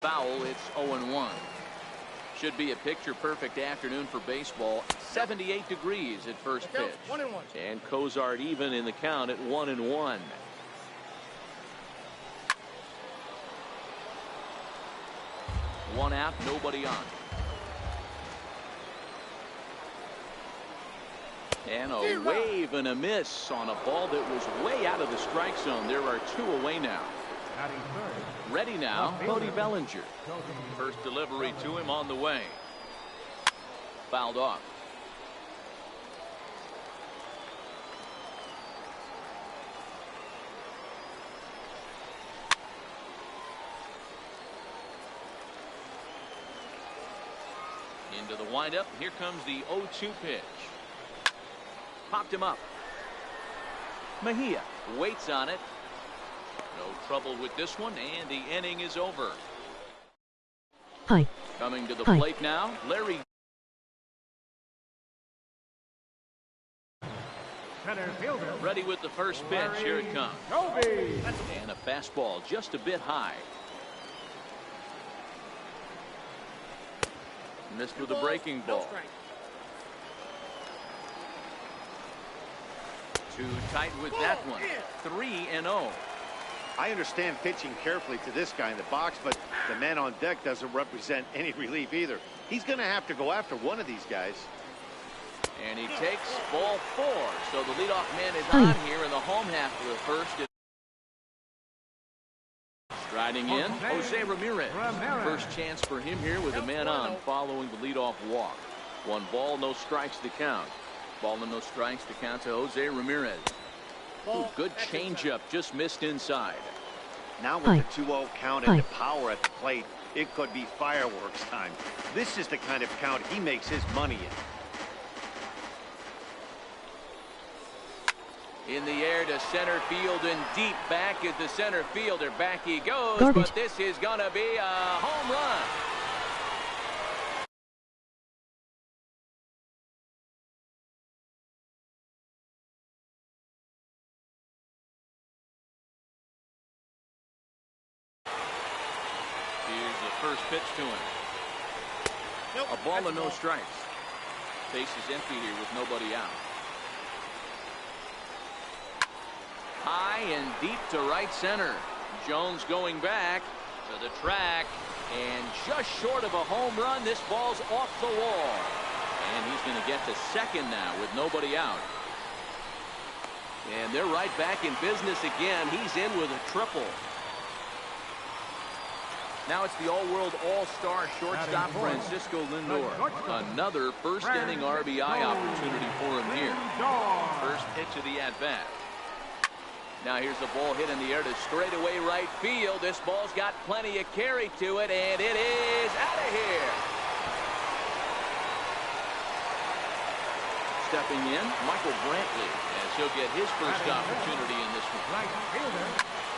Foul. It's 0-1. Should be a picture-perfect afternoon for baseball. 78 degrees at first pitch. 1-1. And Cozart even in the count at 1-1. One out, nobody on. And a wave and a miss on a ball that was way out of the strike zone. There are two away now. Ready now, Cody Bellinger. First delivery to him on the way. Fouled off. Into the windup. Here comes the 0-2 pitch. Popped him up. Mejia waits on it. No trouble with this one, and the inning is over. Hi. Coming to the plate now, Larry. Center fielder. Ready with the first pitch. Here it comes. Kobe. And a fastball just a bit high. Missed with a breaking ball. Too tight with that one. 3-0. I understand pitching carefully to this guy in the box, but the man on deck doesn't represent any relief either. He's going to have to go after one of these guys. And he takes ball 4. So the leadoff man is on here in the home half of the first. Striding in, Jose Ramirez. First chance for him here with a man on following the leadoff walk. 1 ball, no strikes to count. Ball and no strikes to count to Jose Ramirez. Ooh, good changeup, just missed inside. Now with the 2-0 count and the power at the plate, it could be fireworks time. This is the kind of count he makes his money In the air to center field and deep back at the center fielder. Back he goes, Garbage. But this is going to be a home run. Here's the first pitch to him. A ball and no strikes. Base is empty here with nobody out. High and deep to right center. Jones going back to the track and just short of a home run. This ball's off the wall, and he's going to get to second now with nobody out. And they're right back in business again. He's in with a triple. Now it's the all-world all-star shortstop Francisco Lindor. Another first-inning RBI opportunity for him here. First pitch of the at-bat. Now here's the ball hit in the air to straightaway right field. This ball's got plenty of carry to it, and it is out of here. Stepping in, Michael Brantley, as he'll get his first opportunity in this one.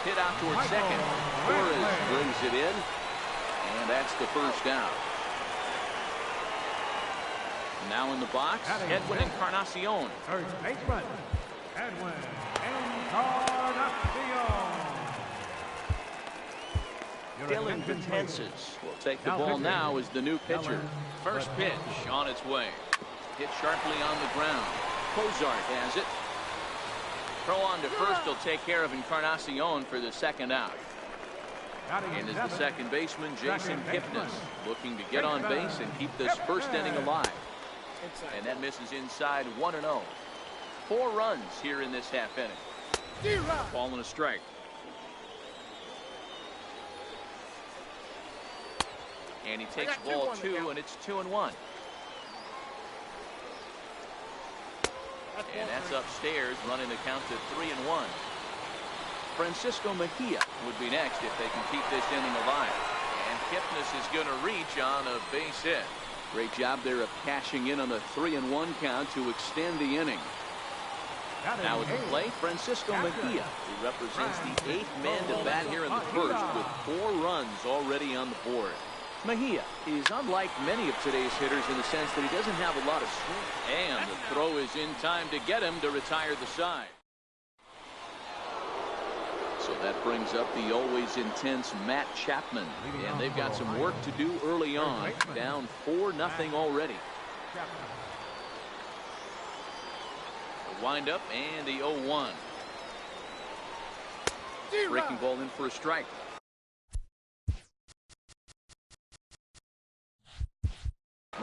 Hit out towards second. Torres brings it in, and that's the first out. Now in the box, Edwin Encarnacion. First baseman, Edwin Encarnacion. Dylan Betances will take the ball now as the new pitcher. First pitch on its way. Hit sharply on the ground. Cozart has it. Throw on to first. He'll take care of Encarnacion for the second out. And is the second baseman, Jason Kipnis, looking to get on base and keep this first inning alive. And that misses inside 1-0. 4 runs here in this half inning. Ball and a strike. And he takes ball 2, and it's 2-1. And that's upstairs, running the count to 3-1. Francisco Mejia would be next if they can keep this inning alive. And Kipnis is going to reach on a base hit. Great job there of cashing in on the 3-1 count to extend the inning. Now with the play, Francisco Mejia, who represents the 8th man to bat here in the first with 4 runs already on the board. Mejia is unlike many of today's hitters in the sense that he doesn't have a lot of swing. And the throw is in time to get him to retire the side. So that brings up the always intense Matt Chapman. And they've got some work to do early on. Down 4-0 already. The windup and the 0-1. Breaking ball in for a strike.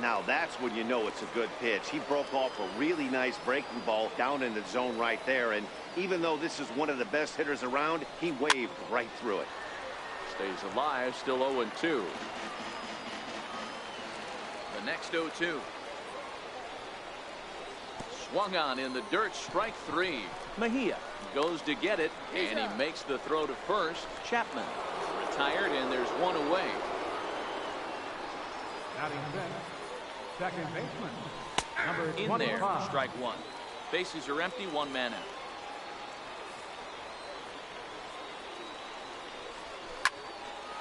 Now that's when you know it's a good pitch. He broke off a really nice breaking ball down in the zone right there. And even though this is one of the best hitters around, he waved right through it. Stays alive, still 0-2. The next 0-2. Swung on in the dirt, strike 3. Mejia goes to get it, and he makes the throw to first. Chapman retired, and there's one away. Batting fifth, second baseman, number In 25. there, strike 1. Bases are empty, 1 man out.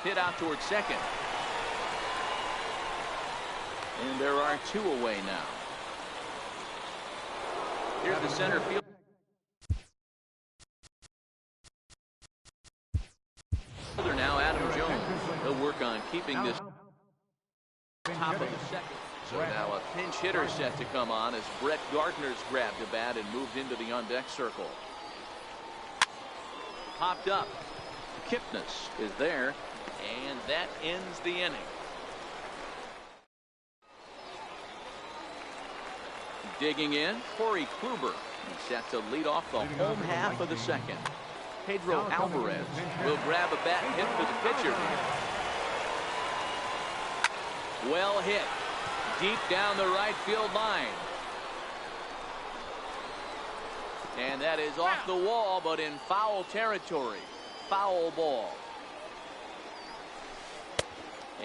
Hit out towards second. And there are 2 away now. Here's the center field. Now Adam Jones. He'll work on keeping this top of the second. So now a pinch hitter set to come on as Brett Gardner's grabbed a bat and moved into the on-deck circle. Popped up. Kipnis is there, and that ends the inning. Digging in, Corey Kluber. He's set to lead off the home half of the second. Pedro Alvarez will grab a bat and hit for the pitcher. Well hit. Deep down the right field line. And that is off the wall, but in foul territory. Foul ball.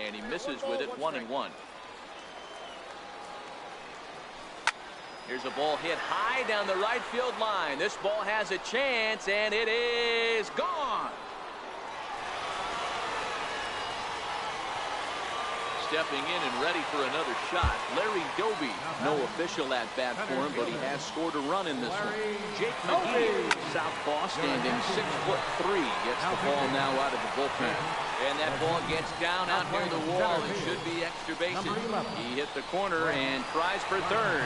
And he misses with it, 1-1. Here's a ball hit high down the right field line. This ball has a chance, and it is gone. Stepping in and ready for another shot, Larry Doby. No official at bat for him, but he has scored a run in this one. Jake McGee, southpaw, standing 6'3", gets the ball now out of the bullpen. And that ball gets down out near the wall. It should be extra bases. He hit the corner and tries for third.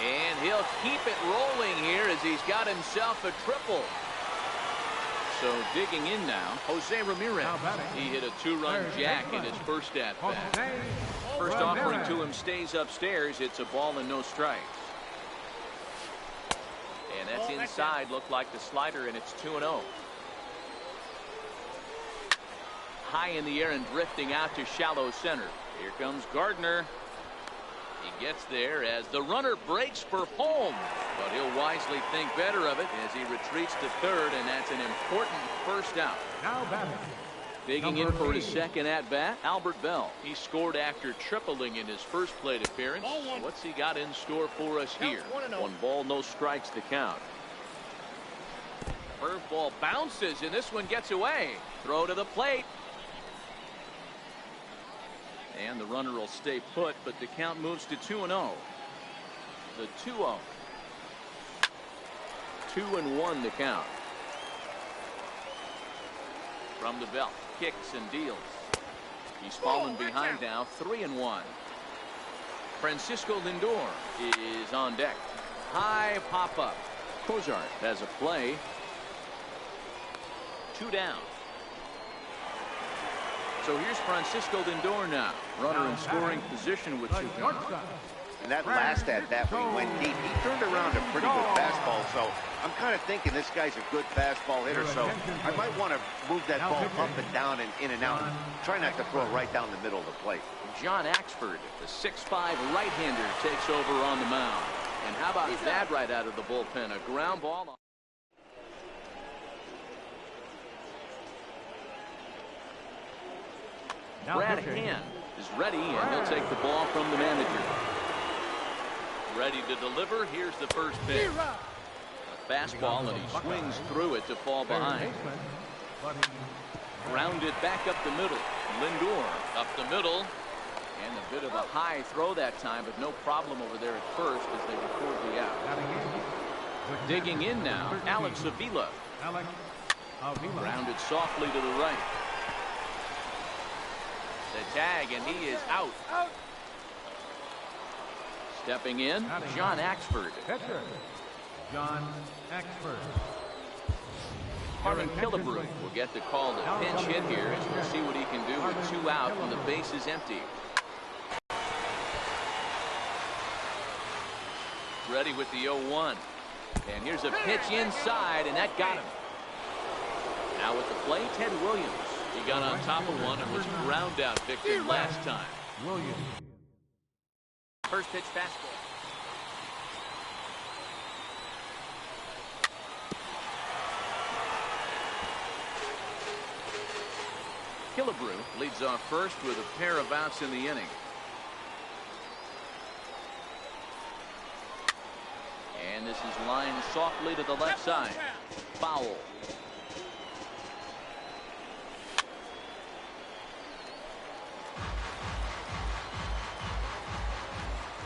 And he'll keep it rolling here as he's got himself a triple. So digging in now, Jose Ramirez. He hit a 2-run jack in his first at bat. First offering to him stays upstairs. It's a ball and no strikes. And that's inside. Looked like the slider, and it's 2-0. High in the air and drifting out to shallow center. Here comes Gardner. He gets there as the runner breaks for home, but he'll wisely think better of it as he retreats to third, and that's an important first out. Now batting. Digging in for his second at bat, Albert Bell. He scored after tripling in his first plate appearance. What's he got in store for us here? 1 ball, no strikes to count. Curveball bounces, and this one gets away. Throw to the plate. And the runner will stay put, but the count moves to 2-0. The 2-0. 2-1 the count. From the belt, kicks and deals. He's fallen behind now, 3-1. Francisco Lindor is on deck. High pop-up. Cozart has a play. 2 down. So here's Francisco Lindor now. Runner in scoring position with 2 runs. And that last at bat when he went deep, he turned around a pretty good fastball. So I'm kind of thinking this guy's a good fastball hitter. So I might want to move that ball up and down and in and out. And try not to throw it right down the middle of the plate. John Axford, the 6'5" right-hander, takes over on the mound. And how about that right out of the bullpen? A ground ball. Brad Hand is ready, and he'll take the ball from the manager. Ready to deliver. Here's the first pitch. A fastball, and he swings through it to fall behind. Grounded back up the middle. Lindor up the middle. And a bit of a high throw that time, but no problem over there at first as they record the out. Digging in now, Alex Avila. Avila. Grounded softly to the right. The tag, and he is out. Stepping in, John Axford. Pitcher, John Axford. Harmon Killebrew will get the call to pinch hit here as we'll see what he can do with 2 out when the base is empty. Ready with the 0-1. And here's a pitch inside, and that got him. Now with the play, Ted Williams. He got on top of one and was ground out victim last time. Williams. First pitch fastball. Killebrew leads off first with a pair of outs in the inning. And this is lined softly to the left side. Foul.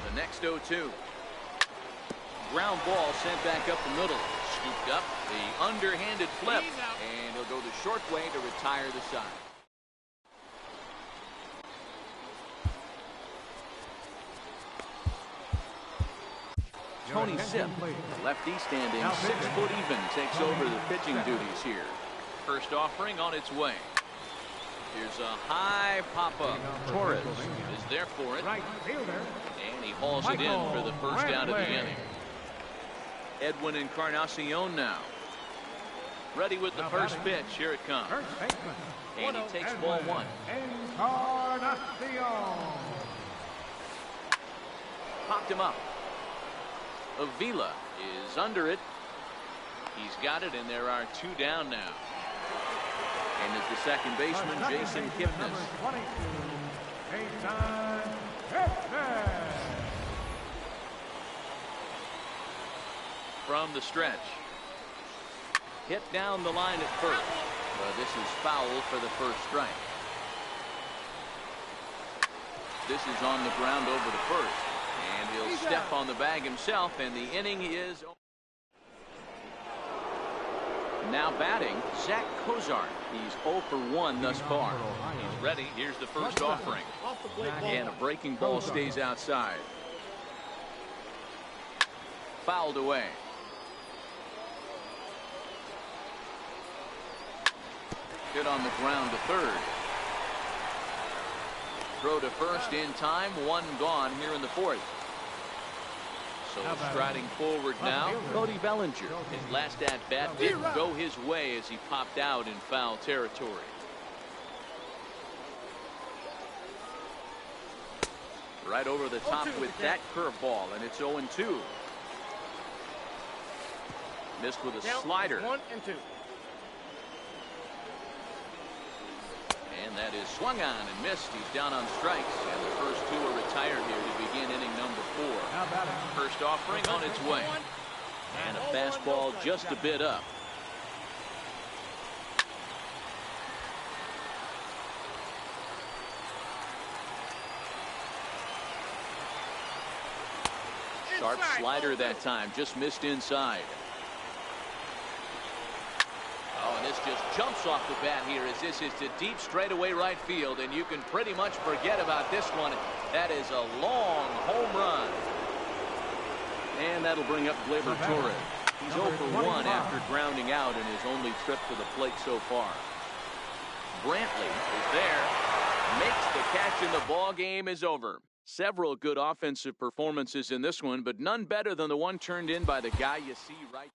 The next 0-2. Ground ball sent back up the middle. Scooped up. The underhanded flip. And he'll go the short way to retire the side. Tony Sipp, lefty standing 6 foot even, takes over the pitching duties here. First offering on its way. Here's a high pop-up. Torres is there for it. And he hauls it in for the first out of the inning. Edwin Encarnacion now. Ready with the first pitch. Here it comes. And he takes ball 1. Popped him up. Avila is under it. He's got it, and there are 2 down now. And as the second baseman, Jason Kipnis. From the stretch. Hit down the line at first. But this is foul for the first strike. This is on the ground over to first. And he'll step on the bag himself, and the inning is now batting Zach Cozart. He's 0 for 1 thus far. He's ready. Here's the first offering. And a breaking ball stays outside. Fouled away. Hit on the ground to third. Throw to first in time. 1 gone here in the 4th. So striding forward now, Cody Bellinger. His last at-bat didn't go his way as he popped out in foul territory. Right over the top with that curveball, and it's 0-2. Missed with a slider. 1 and 2. And that is swung on and missed. He's down on strikes, and the first 2 are retired here to begin inning number 4. First offering on its way. And a fastball just a bit up. Sharp slider that time, just missed inside. Oh, and this just jumps off the bat here as this is to deep straightaway right field, and you can pretty much forget about this one. That is a long home run. And that'll bring up Gleyber Torres. He's 0 for 1 after grounding out in his only trip to the plate so far. Brantley is there, makes the catch, and the ball game is over. Several good offensive performances in this one, but none better than the one turned in by the guy you see right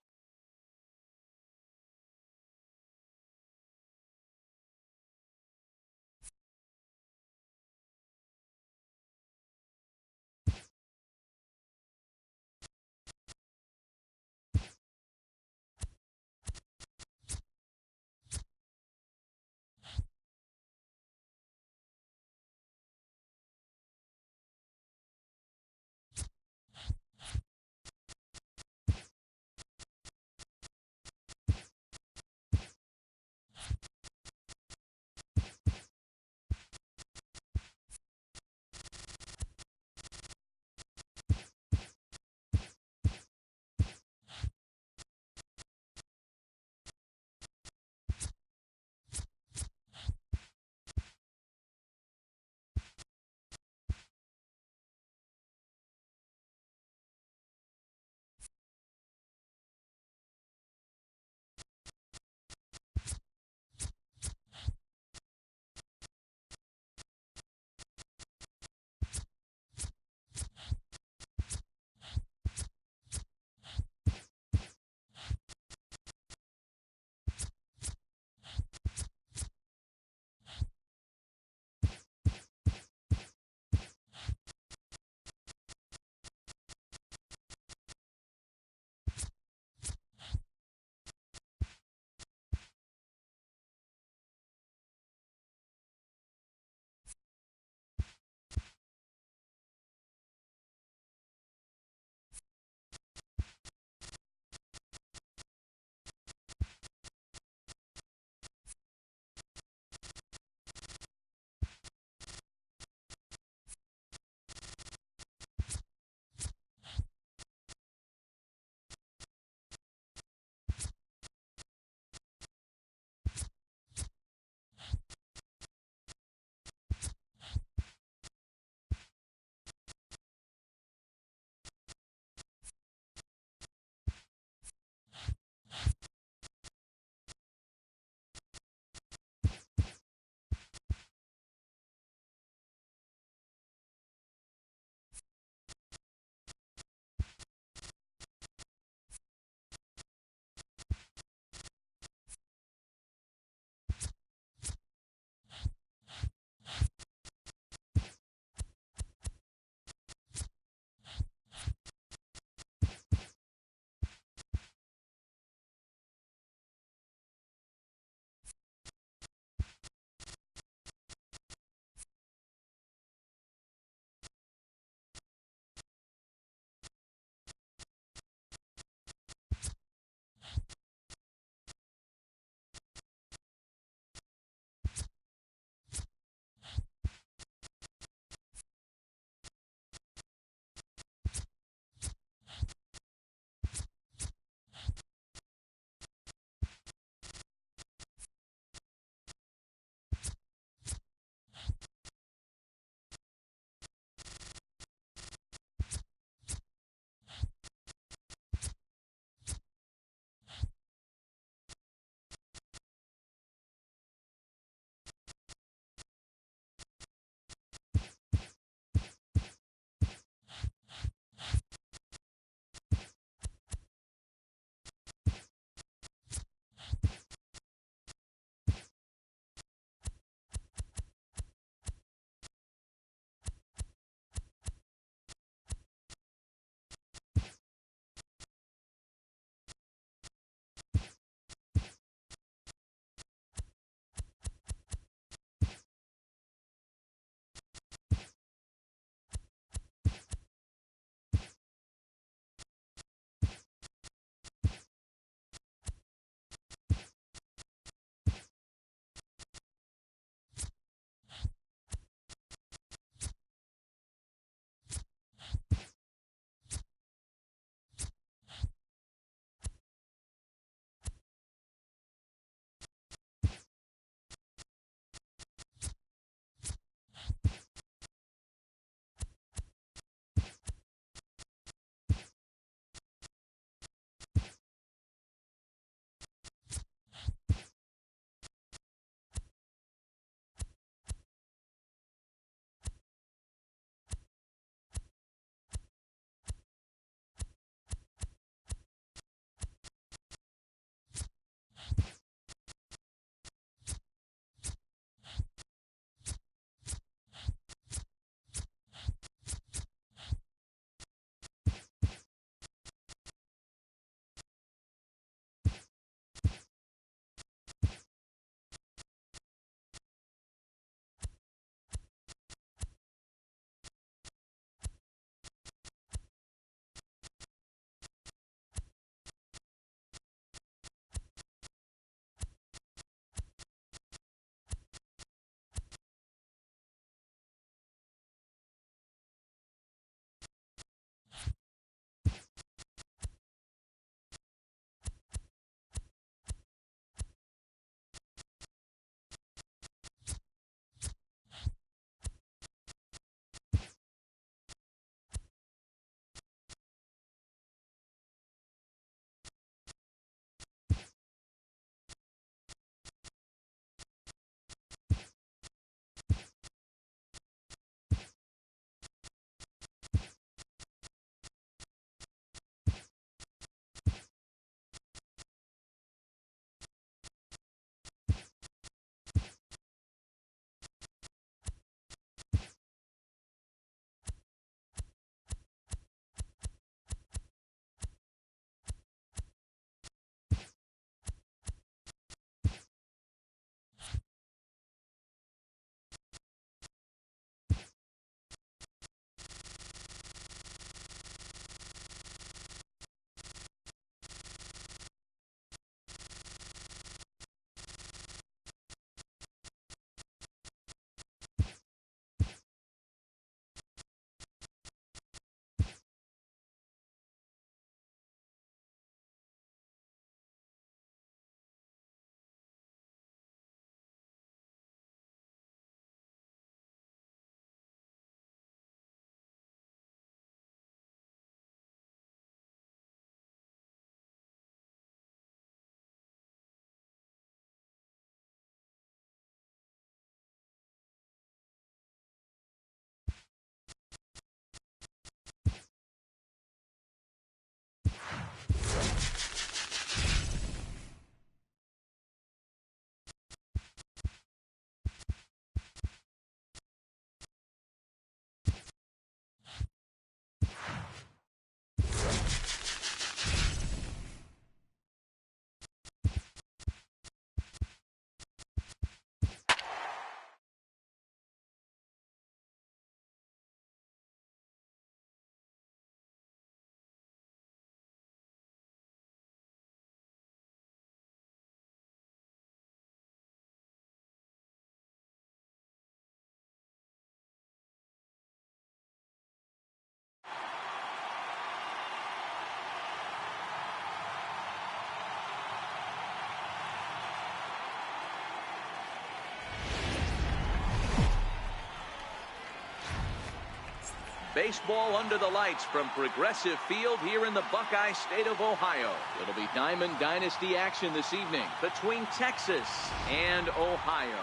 Baseball under the lights from Progressive Field here in the Buckeye State of Ohio. It'll be Diamond Dynasty action this evening between Texas and Ohio.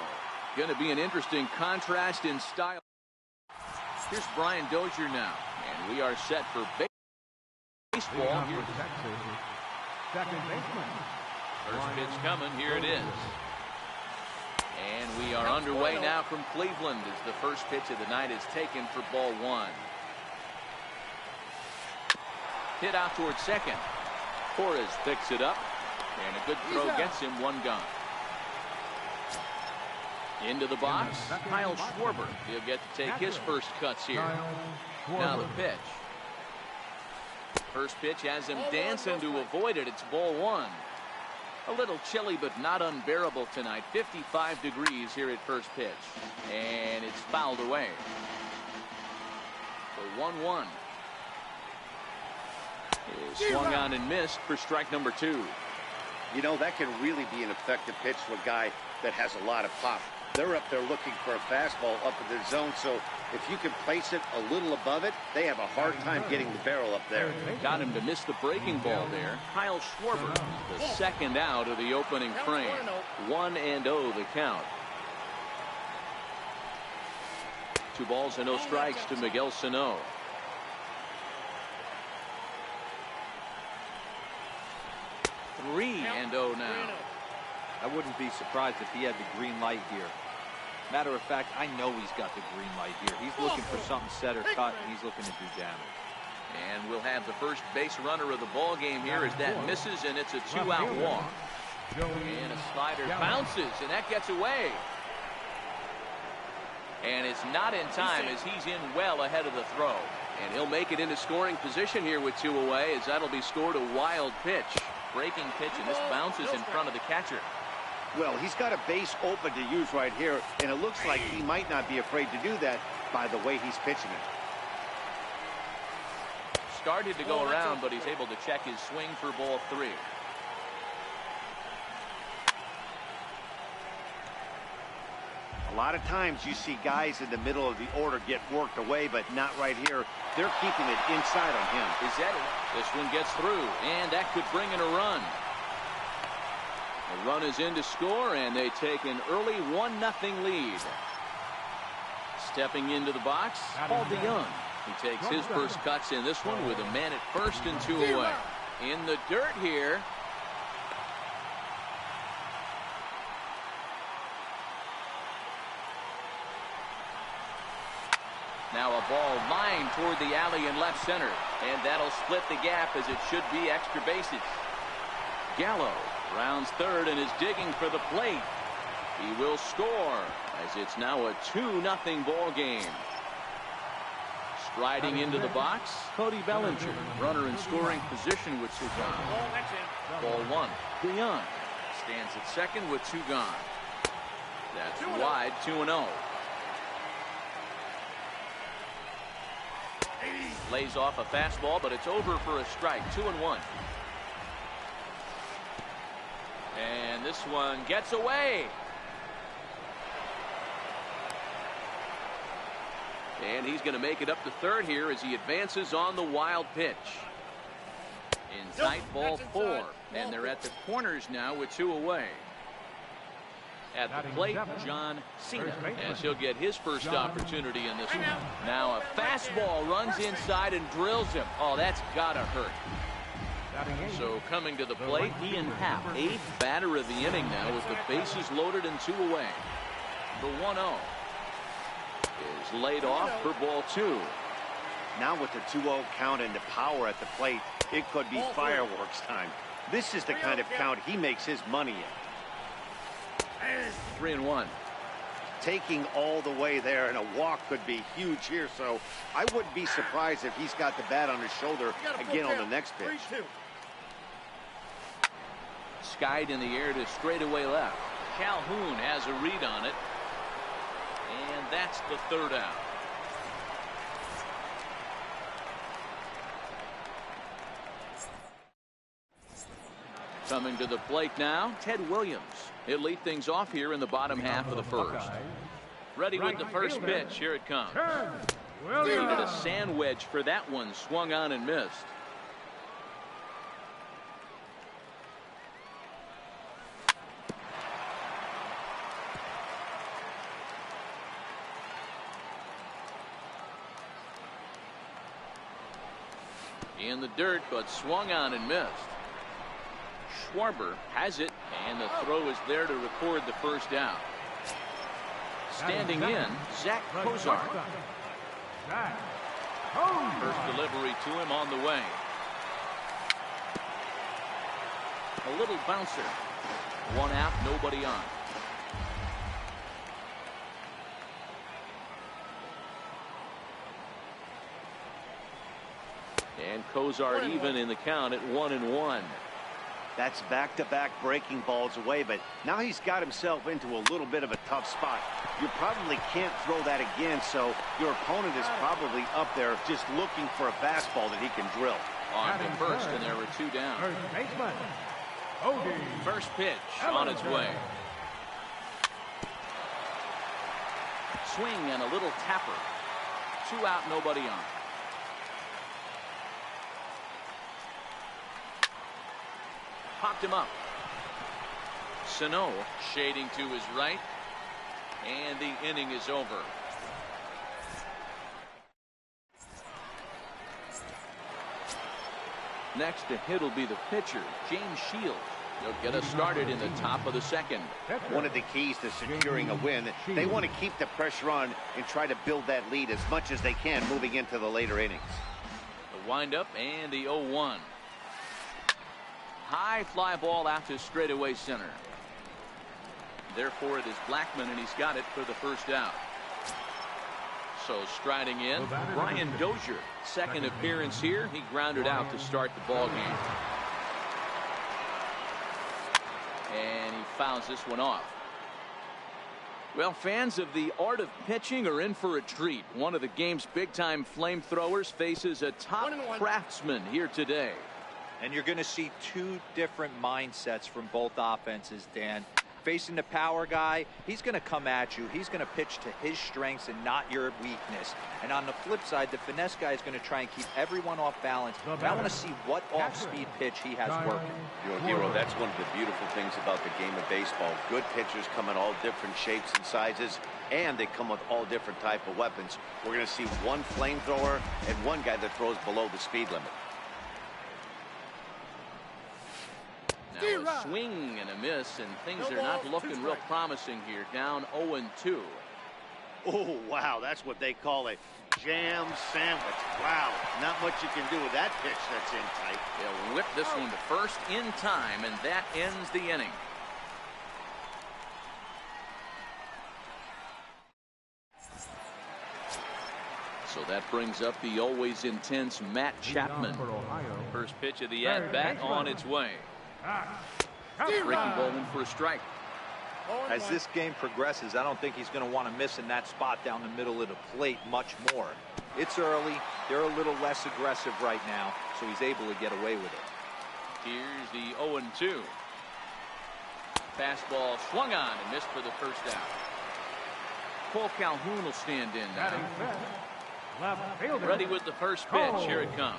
Going to be an interesting contrast in style. Here's Brian Dozier now, and we are set for baseball. Second baseman. First pitch coming. Here it is. And we are underway now from Cleveland as the first pitch of the night is taken for ball one. Hit out towards second. Torres picks it up, and a good throw gets him one gone. Into the box, Kyle Schwarber. He'll get to take his first cuts here. Now the pitch. First pitch has him dancing to avoid it. It's ball one. A little chilly, but not unbearable tonight. 55 degrees here at first pitch. And it's fouled away. So 1-1. Swung on and missed for strike number 2. You know, that can really be an effective pitch to a guy that has a lot of pop. They're up there looking for a fastball up in the zone, so if you can place it a little above it, they have a hard time getting the barrel up there. Got him to miss the breaking ball there. Kyle Schwarber, the second out of the opening frame. 1-0 the count. 2 balls and no strikes to Miguel Sano. 3-0 now. I wouldn't be surprised if he had the green light here. Matter of fact, I know he's got the green light here. He's looking for something set or cut, and he's looking to do damage. And we'll have the first base runner of the ball game here as that misses, and it's a 2-out walk. And a slider bounces, and that gets away. And it's not in time as he's in well ahead of the throw. And he'll make it into scoring position here with 2 away, as that'll be scored a wild pitch. Breaking pitch, and this bounces in front of the catcher. Well, he's got a base open to use right here, and it looks like he might not be afraid to do that by the way he's pitching it. Started to go around, but he's able to check his swing for ball 3. A lot of times you see guys in the middle of the order get worked away, but not right here. They're keeping it inside on him. This one gets through, and that could bring in a run. The run is in to score, and they take an early 1-0 lead. Stepping into the box, Paul DeYoung. He takes his first cuts in this one with a man at first and 2 away. In the dirt here. Now a ball lined toward the alley in left center, and that'll split the gap as it should be extra bases. Gallo rounds third and is digging for the plate. He will score as it's now a 2-0 ball game. Striding into the box, Cody Bellinger, runner in scoring position with 2 gone. Ball 1. DeYoung stands at second with 2 gone. That's wide, 2-0. Lays off a fastball, but it's over for a strike. 2-1. And this one gets away. And he's going to make it up to third here as he advances on the wild pitch. Inside, ball 4. And they're at the corners now with 2 away. At the plate, John Cena, as he'll get his first opportunity in this one. Now a fastball runs inside and drills him. Oh, that's gotta hurt. So coming to the plate, Ian Happ, 8th batter of the inning now with the bases loaded and 2 away. The 1-0 is laid off for ball 2. Now with the 2-0 count and the power at the plate, it could be fireworks time. This is the kind of count he makes his money in. 3-1. Taking all the way there, and a walk could be huge here, so I wouldn't be surprised if he's got the bat on his shoulder again on the next pitch. Skied in the air to straightaway left. Calhoun has a read on it, and that's the 3rd out. Coming to the plate now, Ted Williams. He'll lead things off here in the bottom half of the first. Ready with the first pitch. Here it comes. Needed a sand wedge for that one. Swung on and missed. In the dirt, but swung on and missed. Schwarber has it, and the throw is there to record the first down. Standing in, Zach Kozar. First delivery to him on the way. A little bouncer. One out, nobody on. And Kozar even in the count at 1-1. That's back-to-back breaking balls away, but now he's got himself into a little bit of a tough spot. You probably can't throw that again, so your opponent is probably up there just looking for a fastball that he can drill. On to first, and there were two down. First pitch on its way. Swing and a little tapper. 2 out, nobody on. Popped him up. Sano shading to his right, and the inning is over. Next to hit will be the pitcher, James Shields. He'll get us started in the top of the second. One of the keys to securing a win, they want to keep the pressure on and try to build that lead as much as they can moving into the later innings. The windup and the 0-1. High fly ball out to straightaway center. Therefore, it is Blackmon, and he's got it for the first out. So striding in, Brian Dozier. Second appearance here. He grounded out to start the ball game. And he fouls this one off. Well, fans of the art of pitching are in for a treat. One of the game's big-time flamethrowers faces a top craftsman here today. And you're going to see two different mindsets from both offenses, Dan. Facing the power guy, he's going to come at you. He's going to pitch to his strengths and not your weakness. And on the flip side, the finesse guy is going to try and keep everyone off balance. And I want to see what off-speed pitch he has working. Hero, that's one of the beautiful things about the game of baseball. Good pitchers come in all different shapes and sizes, and they come with all different type of weapons. We're going to see one flamethrower and one guy that throws below the speed limit. Now a swing and a miss, and things are not looking real promising here. Down 0-2. Oh, wow, that's what they call a jam sandwich. Wow, not much you can do with that pitch that's in tight. They'll whip this one to first in time, and that ends the inning. So that brings up the always intense Matt Chapman. First pitch of the at-bat on its way. Breaking ball in for a strike. As this game progresses, I don't think he's going to want to miss in that spot down the middle of the plate much more. It's early. They're a little less aggressive right now, so he's able to get away with it. Here's the 0-2. Fastball swung on and missed for the first out. Cole Calhoun will stand in now. Ready with the first pitch. Here it comes.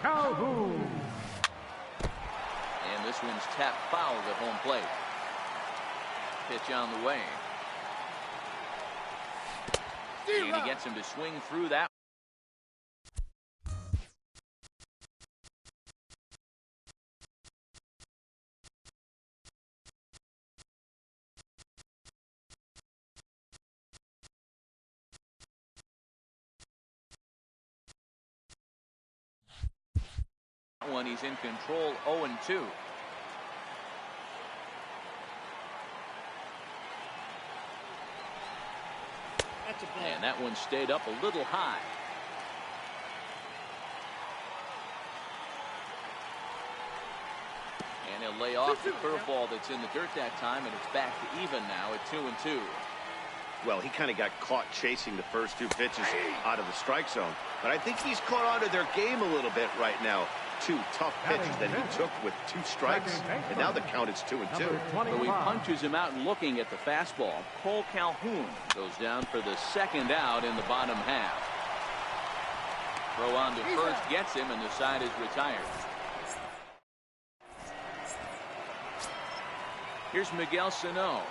And this one's tapped foul at home plate. Pitch on the way. And he gets him to swing through that. One, he's in control. 0-2. And that one stayed up a little high. And he'll lay off the curveball that's in the dirt that time, and it's back to even now at 2-2. Well, he kind of got caught chasing the first two pitches out of the strike zone. But I think he's caught onto their game a little bit right now. Two tough pitches that he took with 2 strikes, and now the count is 2-2. So he punches him out and looking at the fastball. Cole Calhoun goes down for the second out in the bottom half. Throw on to first gets him, and the side is retired. Here's Miguel Sano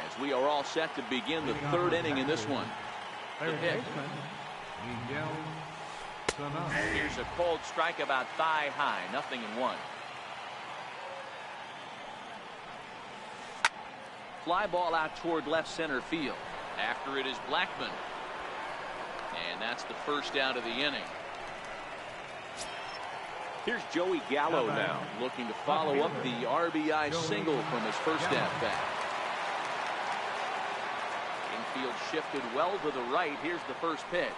as we are all set to begin the third inning in this one. The pitch. Here's a cold strike about thigh high, 0-1. Fly ball out toward left center field. After it is Blackmon. And that's the first out of the inning. Here's Joey Gallo now, looking to follow up the RBI single from his first at-bat. Infield shifted well to the right. Here's the first pitch.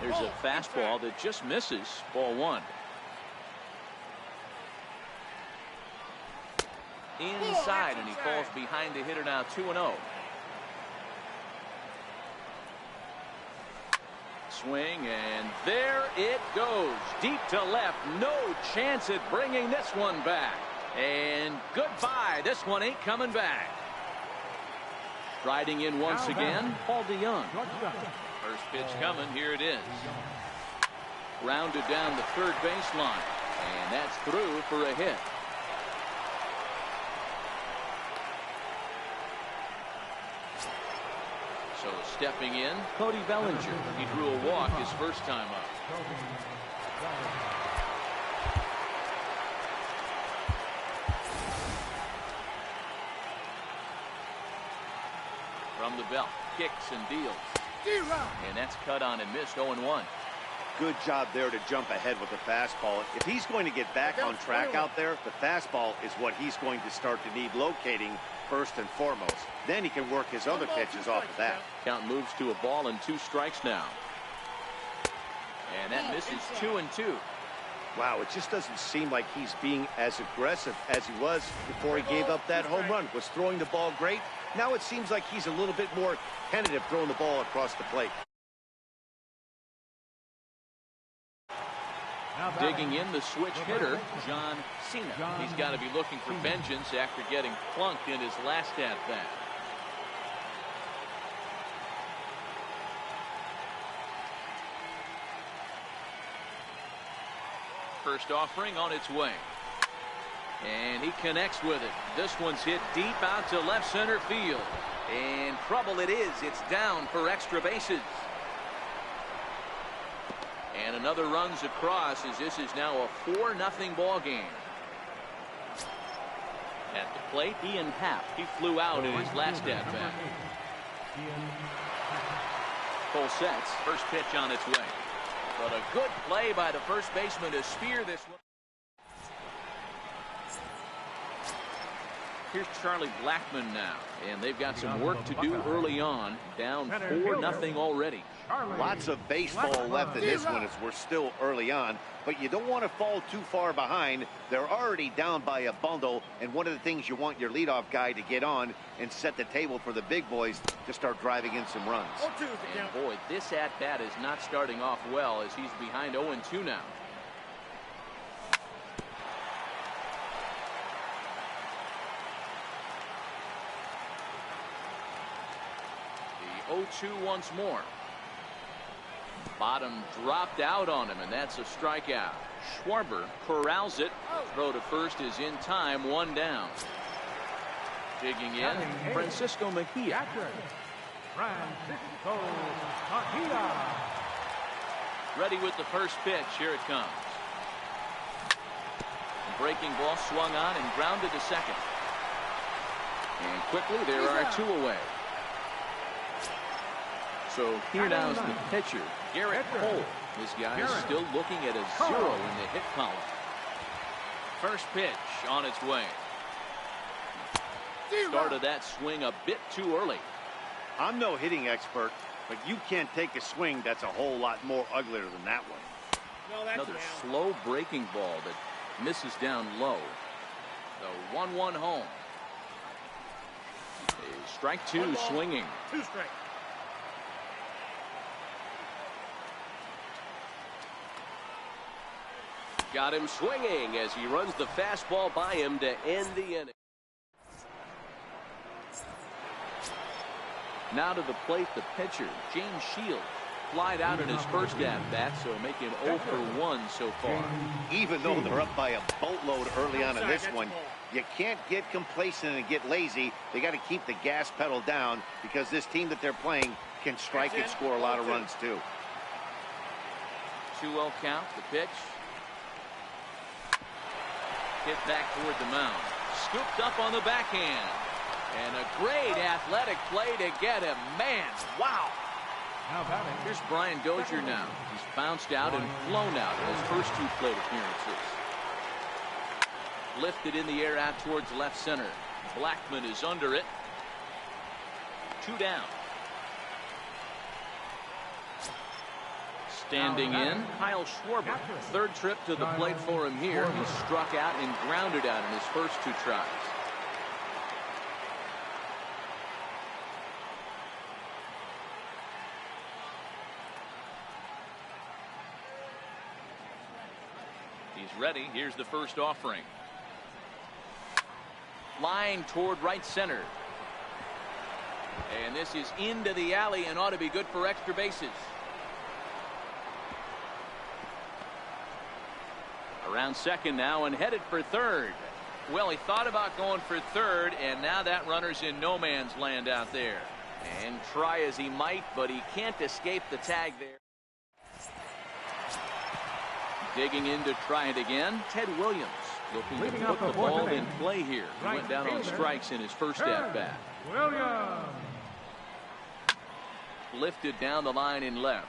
There's a fastball that just misses. Ball one. Inside, and he falls behind the hitter now, 2-0. Swing, and there it goes. Deep to left. No chance at bringing this one back. And goodbye. This one ain't coming back. Striding in once again, Paul DeJong. First pitch coming. Here it is. Rounded down the third baseline. And that's through for a hit. So stepping in, Cody Bellinger. He drew a walk his first time up. From the belt, kicks and deals. And that's cut on and missed. 0-1. Good job there to jump ahead with the fastball. If he's going to get back on track out there, the fastball is what he's going to start to need locating first and foremost. Then he can work his other pitches off of that. Count moves to a ball and 2 strikes now. And that misses 2-2. Wow, it just doesn't seem like he's being as aggressive as he was before he gave up that home run. Was throwing the ball great. Now it seems like he's a little bit more tentative throwing the ball across the plate. Digging in the switch hitter, John Cena. He's got to be looking for vengeance after getting plunked in his last at-bat. First offering on its way. And he connects with it. This one's hit deep out to left center field. And trouble it is. It's down for extra bases. And another runs across as this is now a 4-0 ball game. At the plate, Ian Happ. He flew out in his last at-bat. Full sets. First pitch on its way. But a good play by the first baseman to spear this one. Here's Charlie Blackmon now, and they've got some work to do early on. Down 4-0 already. Lots of baseball left in this one as we're still early on, but you don't want to fall too far behind. They're already down by a bundle, and one of the things you want your leadoff guy to get on and set the table for the big boys to start driving in some runs. And boy, this at-bat is not starting off well as he's behind 0-2 now. The 0-2 once more. Bottom dropped out on him, and that's a strikeout. Schwarber corrals it. Throw to first is in time, 1 down. Digging in, Francisco Mejia. Ready with the first pitch. Here it comes. Breaking ball swung on and grounded to second. And quickly there are 2 away. So here now is the pitcher, Garrett Cole. This guy is still looking at a 0 in the hit column. First pitch on its way. Started that swing a bit too early. I'm no hitting expert, but you can't take a swing that's a whole lot more uglier than that one. Another slow breaking ball that misses down low. The 1-1 home. A strike 2 swinging. 2 strikes. Got him swinging as he runs the fastball by him to end the inning. Now to the plate, the pitcher, James Shields. flied out in his first at-bat, so make him 0 for 1 so far. Even though they're up by a boatload early on in this one, you can't get complacent and get lazy. They got to keep the gas pedal down because this team that they're playing can strike and score a lot of runs too. 2-0 count, the pitch. Hit back toward the mound. Scooped up on the backhand. And a great athletic play to get him. Man, wow. Here's Brian Dozier now. He's bounced out and flown out in his first 2 plate appearances. Lifted in the air out towards left center. Blackman is under it. 2 down. Standing in, Kyle Schwarber. 3rd trip to the plate for him here. He struck out and grounded out in his first 2 tries. He's ready. Here's the first offering. Line toward right center. And this is into the alley and ought to be good for extra bases. Around second now and headed for third. Well, he thought about going for third, and now that runner's in no man's land out there. And try as he might, but he can't escape the tag there. Digging in to try it again, Ted Williams looking to put the ball in play here. He went down on strikes in his first at-bat. Lifted down the line in left.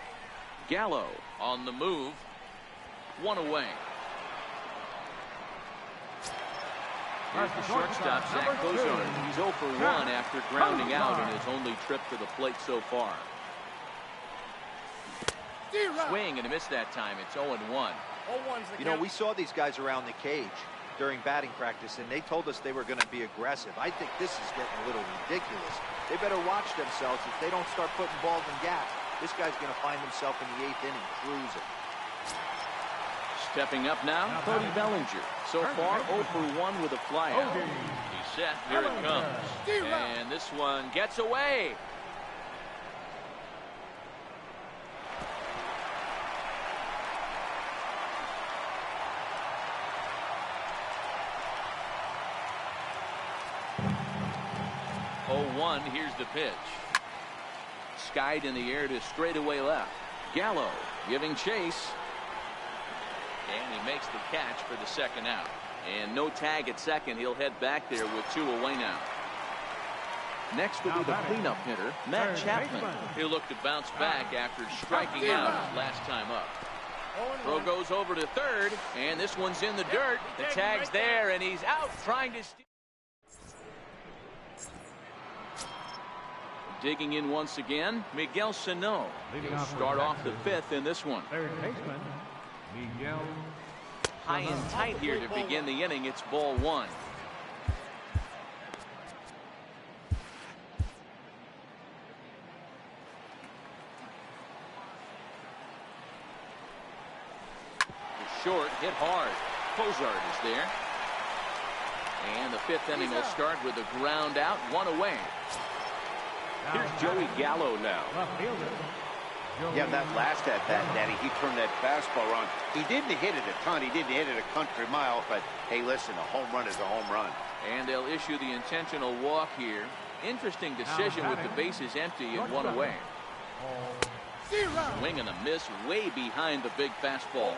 Gallo on the move. 1 away. Here's the shortstop, Zach Cozart. He's 0 for 1 after grounding out in his only trip to the plate so far. Swing and a miss that time. It's 0-1. You know, we saw these guys around the cage during batting practice, and they told us they were going to be aggressive. I think this is getting a little ridiculous. They better watch themselves. If they don't start putting balls in gaps, this guy's going to find himself in the 8th inning cruising. Stepping up now, Cody Bellinger. So far, 0 for 1 with a flyout. He's set. Here it comes. And this one gets away. Here's the pitch. Skied in the air to straightaway left. Gallo giving chase. And he makes the catch for the second out. And no tag at second. He'll head back there with 2 away now. Next will be the cleanup hitter, Matt Chapman. He'll look to bounce back after striking out his last time up. Throw goes over to third, and this one's in the dirt. The tag's there, and he's out trying to steal. Digging in once again, Miguel Sano. He'll start off the 5th in this one. Third baseman, Miguel. High and tight here to begin the inning. It's ball 1. The short hit hard. Cozart is there. And the 5th inning will start with a ground out, 1 away. Here's Joey Gallo now. Yeah, that last at-bat, Daddy, he turned that fastball around. He didn't hit it a ton. He didn't hit it a country mile, but hey, listen, a home run is a home run. And they'll issue the intentional walk here. Interesting decision with the bases empty and 1 away. Swing and a miss way behind the big fastball.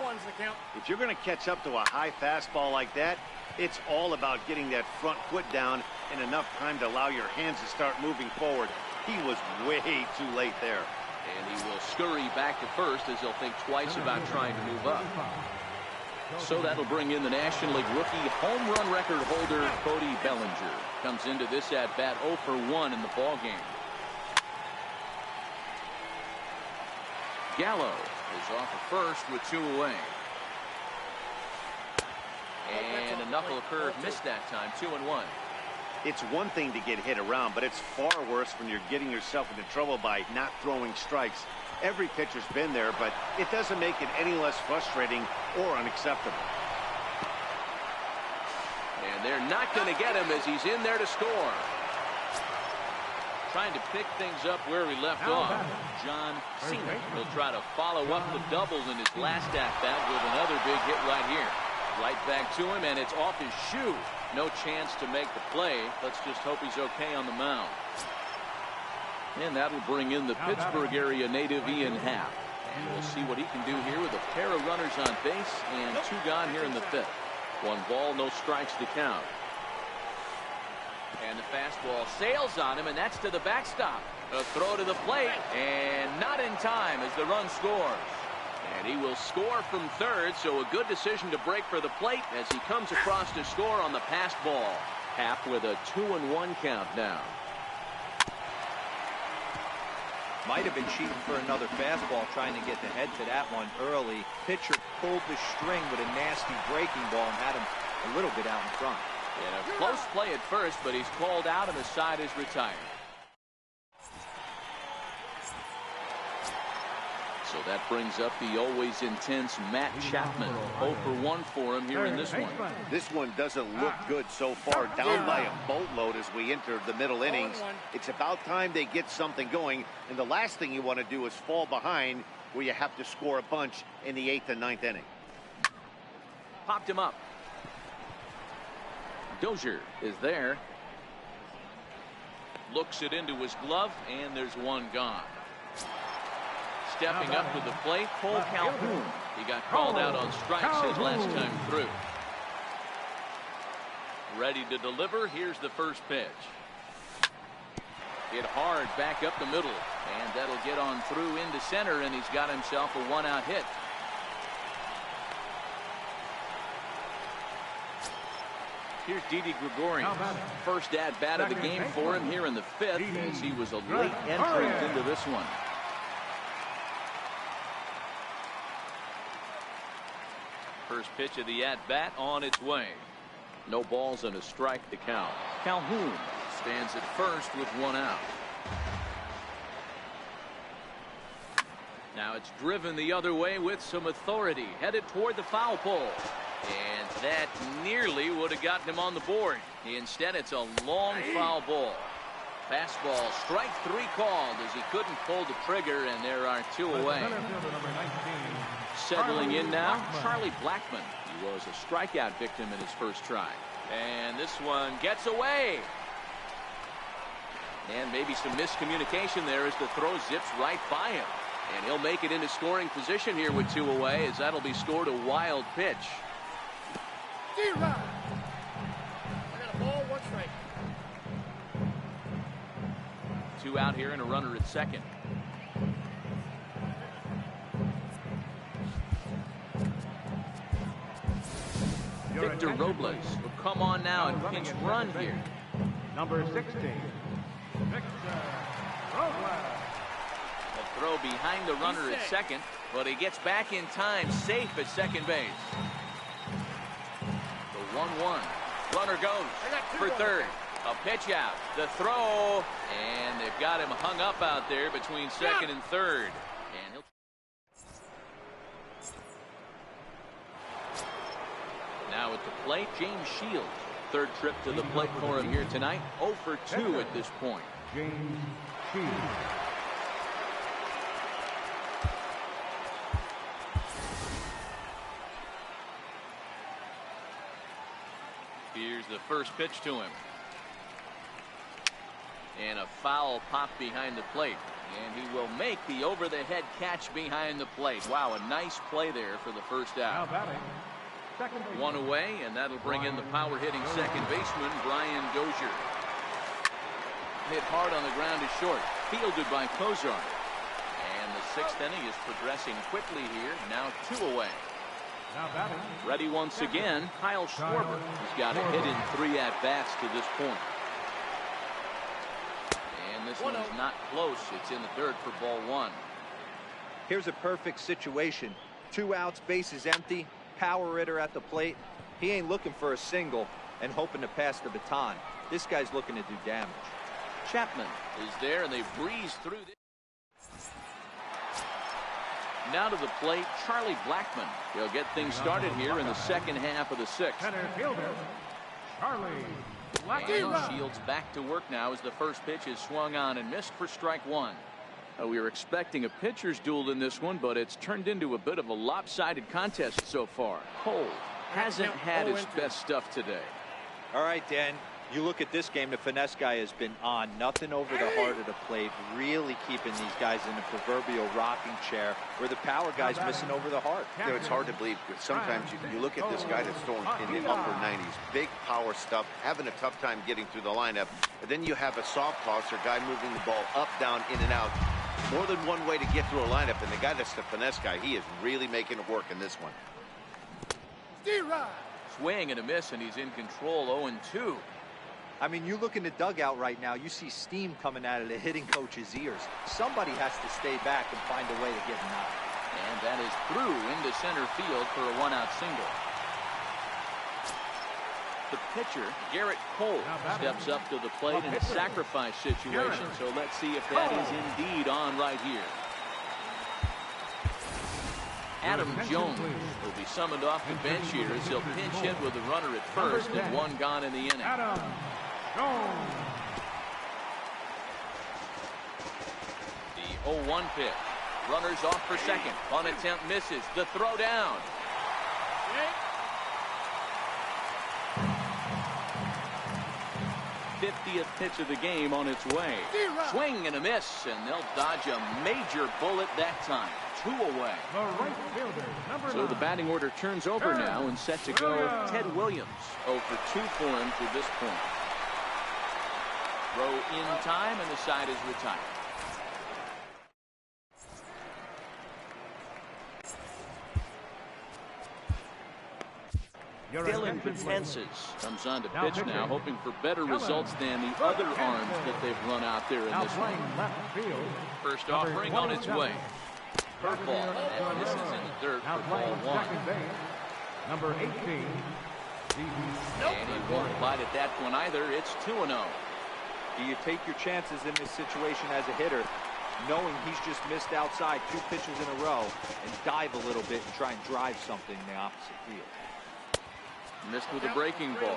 If you're going to catch up to a high fastball like that, it's all about getting that front foot down in enough time to allow your hands to start moving forward. He was way too late there. And he will scurry back to first as he'll think twice about trying to move up. So that'll bring in the National League rookie home run record holder Cody Bellinger. Comes into this at-bat 0 for 1 in the ballgame. Gallo is off at first with 2 away. And a knuckle curve missed that time, 2-1. It's one thing to get hit around, but it's far worse when you're getting yourself into trouble by not throwing strikes. Every pitcher's been there, but it doesn't make it any less frustrating or unacceptable. And they're not going to get him as he's in there to score. trying to pick things up where we left off. John Cena will try to follow up the double in his last at-bat with another big hit right here. Right back to him, and it's off his shoe. No chance to make the play. Let's just hope he's okay on the mound. And that'll bring in the Pittsburgh area native Ian Happ. And we'll see what he can do here with a pair of runners on base and 2 gone here in the 5th. 1 ball, no strikes to count. And the fastball sails on him, and that's to the backstop. A throw to the plate, and not in time as the run scores. And he will score from third, so a good decision to break for the plate as he comes across to score on the passed ball. Happ with a 2-1 count now. Might have been cheating for another fastball, trying to get the head to that one early. Pitcher pulled the string with a nasty breaking ball and had him a little bit out in front. And a close play at first, but he's called out and the side is retired. So that brings up the always intense Matt Chapman. 0 for 1 for him here in this one. This one doesn't look good so far. Down by a boatload as we enter the middle innings. It's about time they get something going. And the last thing you want to do is fall behind where you have to score a bunch in the 8th and 9th inning. Popped him up. Dozier is there. Looks it into his glove, and there's 1 gone. Stepping up to the plate, Cole Calhoun. He got called out on strikes his last time through. Ready to deliver. Here's the first pitch. Hit hard back up the middle, and that'll get on through into center, and he's got himself a 1-out hit. Here's Didi Gregorius. First at-bat of the game for him here in the 5th, as he was a late entrant into this one. First pitch of the at-bat on its way. No balls and a strike to count. Calhoun stands at first with 1 out. Now it's driven the other way with some authority, headed toward the foul pole. And that nearly would have gotten him on the board. Instead, it's a long foul ball. Fastball, strike 3 called as he couldn't pull the trigger, and there are 2 away. Settling in now, Charlie Blackmon. He was a strikeout victim in his first try. And this one gets away. And maybe some miscommunication there as the throw zips right by him. And he'll make it into scoring position here with 2 away, as that'll be scored a wild pitch. I got a ball, 1 strike. 2 out here and a runner at second. Victor Robles will come on now and pinch run here. Number 16, Victor Robles. A throw behind the runner at second, but he gets back in time, safe at second base. The 1-1. Runner goes for third. A pitch out. The throw, and they've got him hung up out there between second and third. And he'll now at the plate, James Shields. Third trip to the plate for him here tonight. 0 for 2 at this point. James Shields. Here's the first pitch to him. And a foul pop behind the plate. And he will make the over-the-head catch behind the plate. Wow, a nice play there for the first out. One away, and that'll bring in the power-hitting second baseman, Brian Dozier. Hit hard on the ground to short. Fielded by Cozart. And the 6th inning is progressing quickly here. Now 2 away. Ready once again, Kyle Schwarber. He's got a hit in 3 at-bats to this point. And this one is not close. It's in the 3rd for ball 1. Here's a perfect situation. 2 outs, bases empty, power hitter at the plate. He ain't looking for a single and hoping to pass the baton. This guy's looking to do damage. Chapman is there, and they breeze through this. Now to the plate, Charlie Blackmon. He'll get things started here in the second half of the 6th. Center fielder, Charlie And Shields back to work now as the first pitch is swung on and missed for strike one. We were expecting a pitcher's duel in this one, but it's turned into a bit of a lopsided contest so far. Cole hasn't had his best stuff today. All right, Dan, you look at this game, the finesse guy has been on. Nothing over the heart of the plate, really keeping these guys in the proverbial rocking chair, where the power guy's missing over the heart. You know, it's hard to believe because sometimes you look at this guy that's throwing in the upper 90s, big power stuff, having a tough time getting through the lineup. But then you have a soft tosser, guy moving the ball up, down, in and out. More than one way to get through a lineup, and the guy that's the finesse guy, he is really making it work in this one. Swing and a miss, and he's in control. 0-2. I mean, you look in the dugout right now, you see steam coming out of the hitting coach's ears. Somebody has to stay back and find a way to get him out. And that is through into center field for a one-out single. The pitcher, Garrett Cole, steps up to the plate in a sacrifice situation. So let's see if that is indeed on right here. Adam Jones will be summoned off the bench here as he'll pinch hit with a runner at first and one gone in the inning. Adam Jones. The 0-1 pitch. Runners off for second. On attempt misses. The throw down. 50th pitch of the game on its way. Swing and a miss, and they'll dodge a major bullet that time. 2 away. The right fielder, number So the 9. batting order turns over now and set to go Ted Williams. 0 for 2 for him to this point. Throw in time, and the side is retired. Dylan Betances comes on to pitch now, hoping for better results than the other arms that they've run out there in Now this one. playing left field. First offering on its way. Curveball, and this is in the dirt Now for playing ball 1. second base. Number 18. And he won't bite at that one either. It's 2-0. Do you take your chances in this situation as a hitter, knowing he's just missed outside 2 pitches in a row, and dive a little bit and try and drive something in the opposite field? Missed with a breaking ball.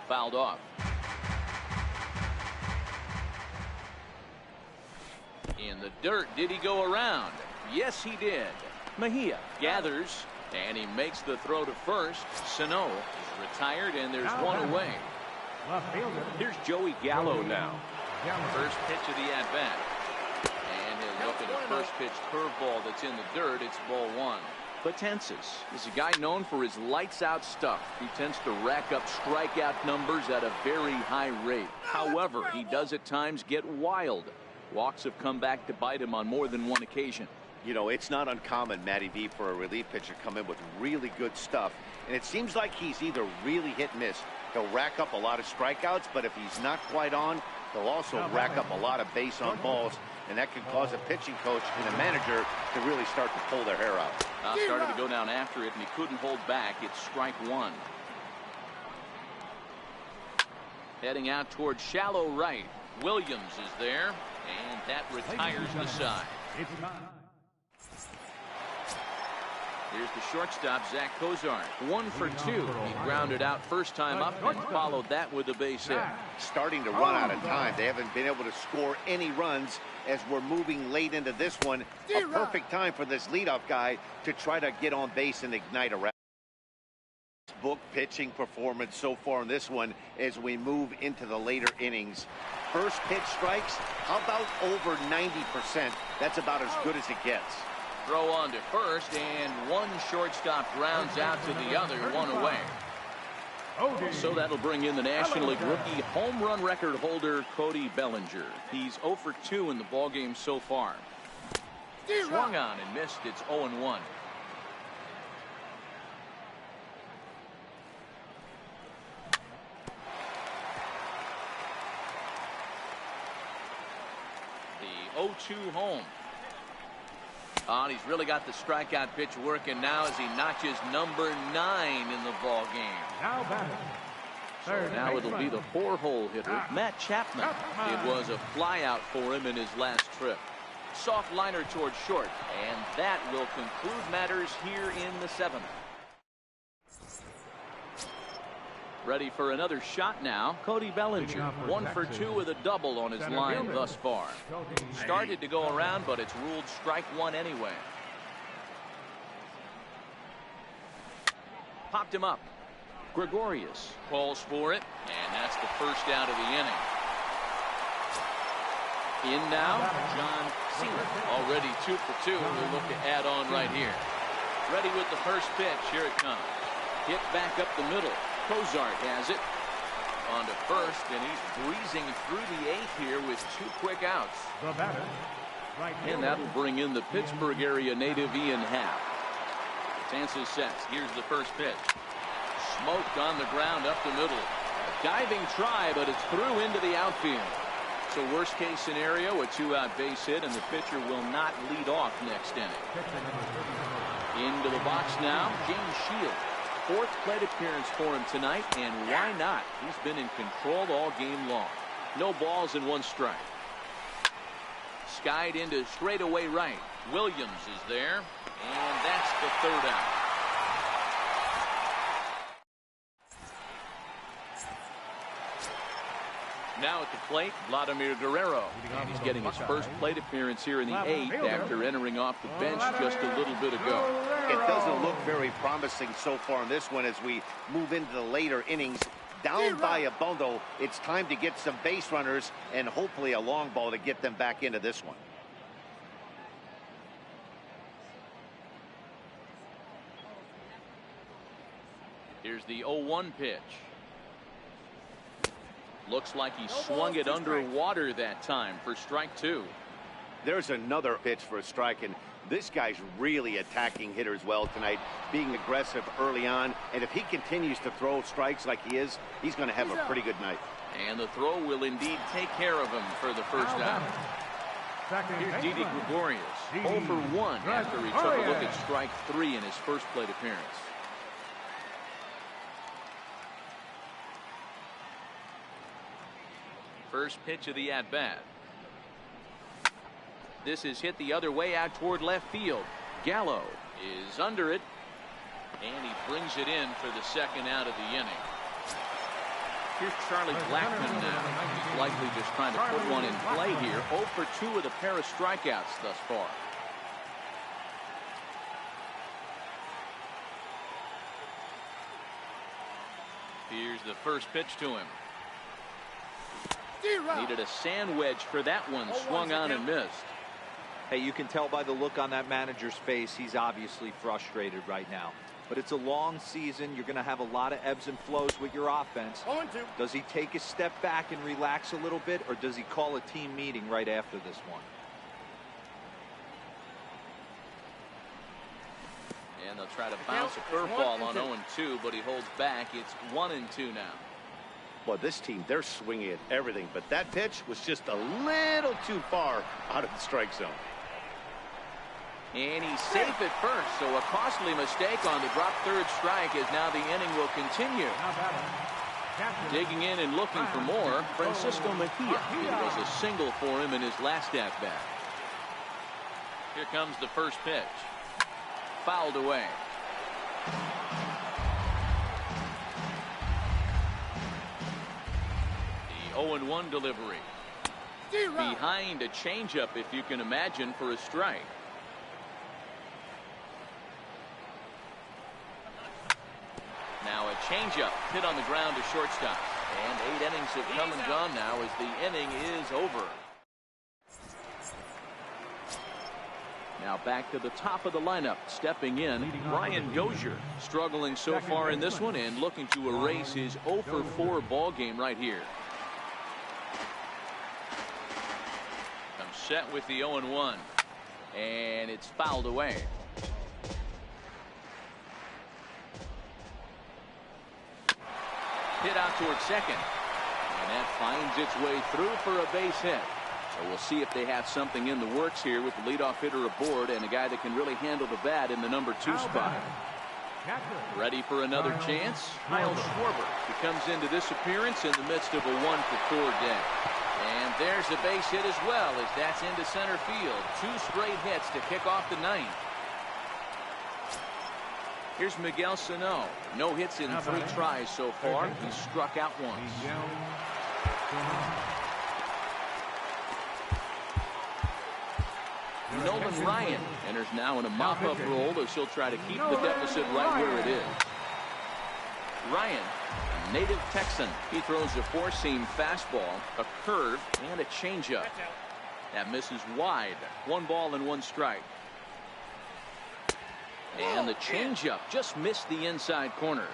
Fouled off. In the dirt, did he go around? Yes, he did. Mejia gathers, and he makes the throw to first. Sano is retired, and there's one away. Left fielder. Here's Joey Gallo now. First pitch of the at-bat. And he'll look at a first pitch curveball that's in the dirt. It's ball 1. Betances is a guy known for his lights-out stuff. He tends to rack up strikeout numbers at a very high rate. However, he does at times get wild. Walks have come back to bite him on more than one occasion. You know, it's not uncommon, Matty V, for a relief pitcher to come in with really good stuff. And it seems like he's either really hit and miss. He'll rack up a lot of strikeouts, but if he's not quite on, he'll also rack up a lot of base on balls. And that can cause a pitching coach and a manager to really start to pull their hair out. Started to go down after it, and he couldn't hold back. It's strike 1. Heading out towards shallow right. Williams is there, and that retires the side. It's time. Here's the shortstop, Zach Cozart. 1 for 2. He grounded out first time up and followed that with a base hit. Starting to run out of time. They haven't been able to score any runs as we're moving late into this one. A perfect time for this leadoff guy to try to get on base and ignite a rally. Book pitching performance so far in this one as we move into the later innings. First pitch strikes, how about over 90%? That's about as good as it gets. Throw on to first, and one shortstop rounds out to the other, 1 away. So that'll bring in the National League rookie home run record holder, Cody Bellinger. He's 0 for 2 in the ballgame so far. Swung on and missed. It's 0-1. The 0-2 home. And he's really got the strikeout pitch working now as he notches number 9 in the ball game. Now batting. So now it'll be the 4-hole hitter, Matt Chapman. It was a flyout for him in his last trip. Soft liner towards short, and that will conclude matters here in the 7th. Ready for another shot now. Cody Bellinger, 1 for 2 with a double on his line thus far. Started to go around, but it's ruled strike one anyway. Popped him up. Gregorius calls for it, and that's the first out of the inning. In now, John Cena, already 2 for 2. We'll look to add on right here. Ready with the first pitch. Here it comes. Hit back up the middle. Cozart has it. On to first, and he's breezing through the 8th here with 2 quick outs. The batter, right And that'll bring in the Pittsburgh area native Ian Happ. Chances sets. Here's the first pitch. Smoked on the ground up the middle. A diving try, but it's through into the outfield. So worst case scenario, a 2-out base hit, and the pitcher will not lead off next inning. Into the box now, James Shield. 4th plate appearance for him tonight, and why not? He's been in control all game long. No balls and 1 strike. Skied into straightaway right. Williams is there, and that's the 3rd out. Now at the plate, Vladimir Guerrero. And he's getting his first plate appearance here in the 8th after entering off the bench just a little bit ago. It doesn't look very promising so far in this one as we move into the later innings. Down by a bundle, it's time to get some base runners and hopefully a long ball to get them back into this one. Here's the 0-1 pitch. Looks like he swung it underwater that time for strike 2. There's another pitch for a strike, and this guy's really attacking hitters well tonight, being aggressive early on, and if he continues to throw strikes like he is, he's going to have a pretty good night. And the throw will indeed take care of him for the first out. Here's Didi Gregorius, 0 for 1 after he took a look at strike 3 in his first plate appearance. First pitch of the at-bat. This is hit the other way out toward left field. Gallo is under it, and he brings it in for the 2nd out of the inning. Here's Charlie Blackmon now. He's likely just trying to put one in play here. 0 for 2 with a pair of strikeouts thus far. Here's the first pitch to him. Needed a sand wedge for that one. Swung on and missed. Hey, you can tell by the look on that manager's face, he's obviously frustrated right now. But it's a long season. You're going to have a lot of ebbs and flows with your offense. Does he take a step back and relax a little bit, or does he call a team meeting right after this one? And they'll try to bounce a curveball on 0-2, but he holds back. It's 1-2 now. Well, this team, they're swinging at everything, but that pitch was just a little too far out of the strike zone. And he's safe at first, so a costly mistake on the drop 3rd strike as now the inning will continue. Digging in and looking for more, Francisco Mejia. It was a single for him in his last at-bat. Here comes the first pitch. Fouled away. The 0-1 delivery. Behind a changeup, if you can imagine, for a strike. Now a changeup hit on the ground to shortstop. And 8 innings have come and gone now as the inning is over. Now back to the top of the lineup. Stepping in, Brian Dozier. Struggling so far in this one and looking to erase his 0 for 4 ball game right here. I'm set with the 0-1. And it's fouled away. Hit out towards second. And that finds its way through for a base hit. So we'll see if they have something in the works here with the leadoff hitter aboard and a guy that can really handle the bat in the number 2 spot. Ready for another chance? Kyle Schwarber. He comes into this appearance in the midst of a 1 for 4 day. And there's a base hit as well as that's into center field. 2 straight hits to kick off the 9th. Here's Miguel Sano. No hits in 3 tries so far. He's struck out once. Nolan Ryan enters now in a mop-up role as he'll try to keep the deficit right where it is. Ryan, a native Texan. He throws a 4-seam fastball, a curve, and a changeup. That misses wide. 1 ball and 1 strike. And the changeup just missed the inside corner.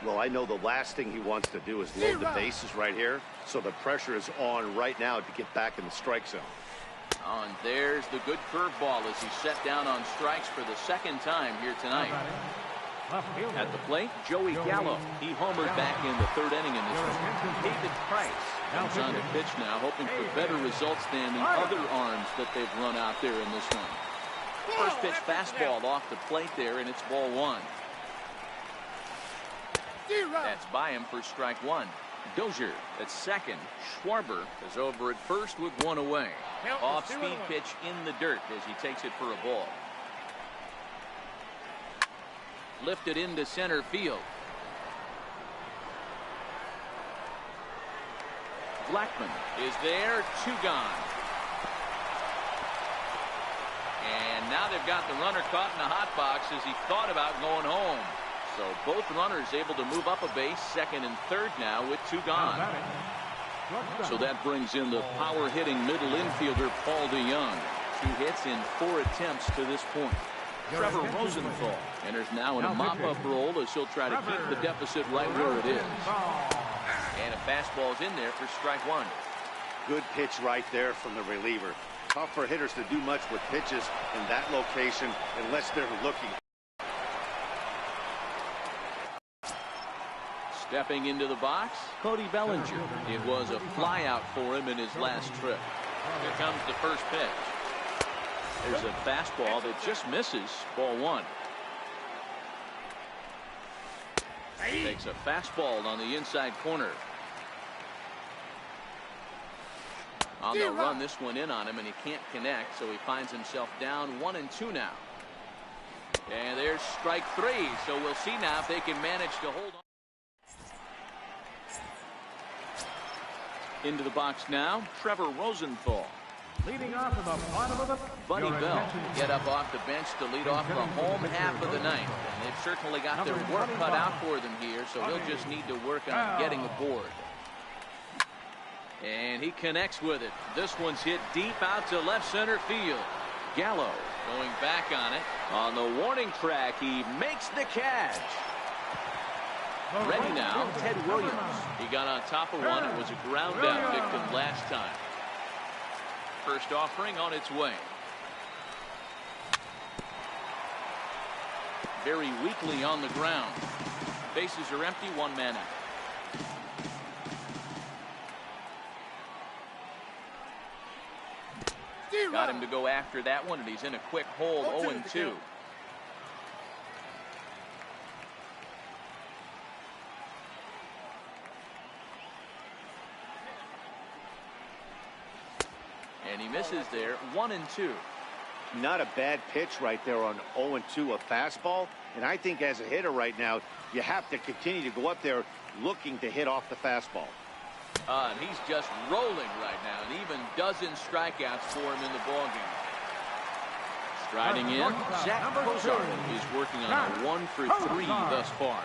Well, I know the last thing he wants to do is load the bases right here, so the pressure is on right now to get back in the strike zone. Oh, and there's the good curveball as he's set down on strikes for the 2nd time here tonight. At the plate, Joey Gallo. He homered back in the 3rd inning in this one. David Price comes on to pitch now, hoping for better results than the other arms that they've run out there in this one. First pitch fastball off the plate there, and it's ball 1. That's by him for strike 1. Dozier at second. Schwarber is over at first with 1 away. Off-speed pitch in the dirt as he takes it for a ball. Lifted into center field. Blackman is there. 2 gone. And now they've got the runner caught in the hot box as he thought about going home. So both runners able to move up a base, 2nd and 3rd now with 2 gone. So that brings in the power-hitting middle infielder Paul DeJong. 2 hits in 4 attempts to this point. Trevor Rosenthal enters now in a mop-up role as he'll try to keep the deficit right where it is. And a fastball's in there for strike 1. Good pitch right there from the reliever. Tough for hitters to do much with pitches in that location unless they're looking. Stepping into the box, Cody Bellinger. It was a flyout for him in his last trip. Here comes the first pitch. There's a fastball that just misses. Ball 1. Takes a fastball on the inside corner. They'll run this one in on him, and he can't connect, so he finds himself down 1 and 2 now. And there's strike 3, so we'll see now if they can manage to hold on. Into the box now, Trevor Rosenthal. Leading off in the bottom of the Buddy Bell get up off the bench to lead off the home half of the 9th. And they've certainly got their work cut out for them here, so he'll just need to work on getting aboard. And he connects with it. This one's hit deep out to left center field. Gallo going back on it. On the warning track, he makes the catch. Ready now, Ted Williams. He got on top of one. It was a ground out victim last time. First offering on its way. Very weakly on the ground. Bases are empty, 1 man out. Got him to go after that one, and he's in a quick hole, 0-2. And he misses there, 1-2. Not a bad pitch right there on 0-2, a fastball. And I think as a hitter right now, you have to continue to go up there looking to hit off the fastball. And he's just rolling right now, and even dozen strikeouts for him in the ballgame. Striding in, Zach Cozart is working on a 1 for 3 thus far.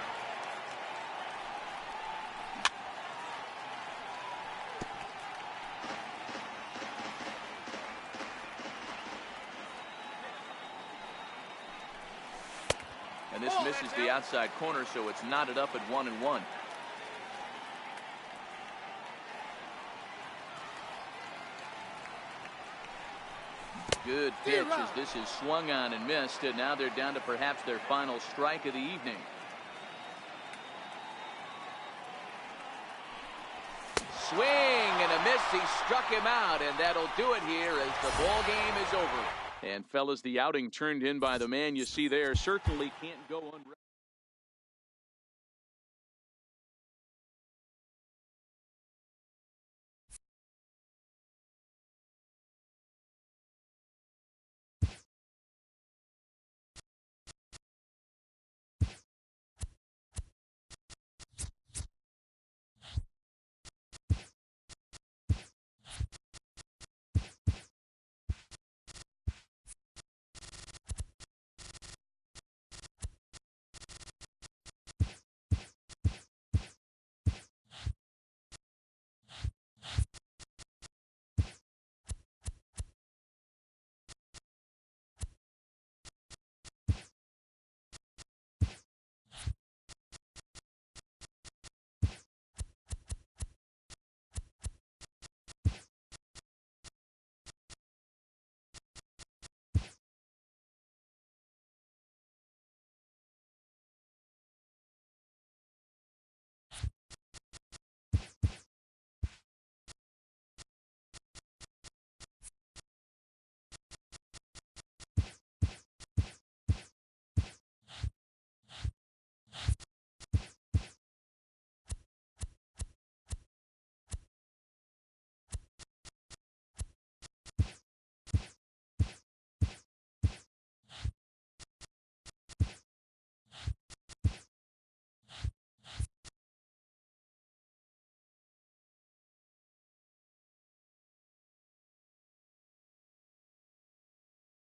And this misses the outside corner, so it's knotted up at 1-1. Good pitch as this is swung on and missed, and now they're down to perhaps their final strike of the evening. Swing and a miss. He struck him out, and that'll do it here as the ball game is over. And fellas, the outing turned in by the man you see there certainly can't go unrecognized.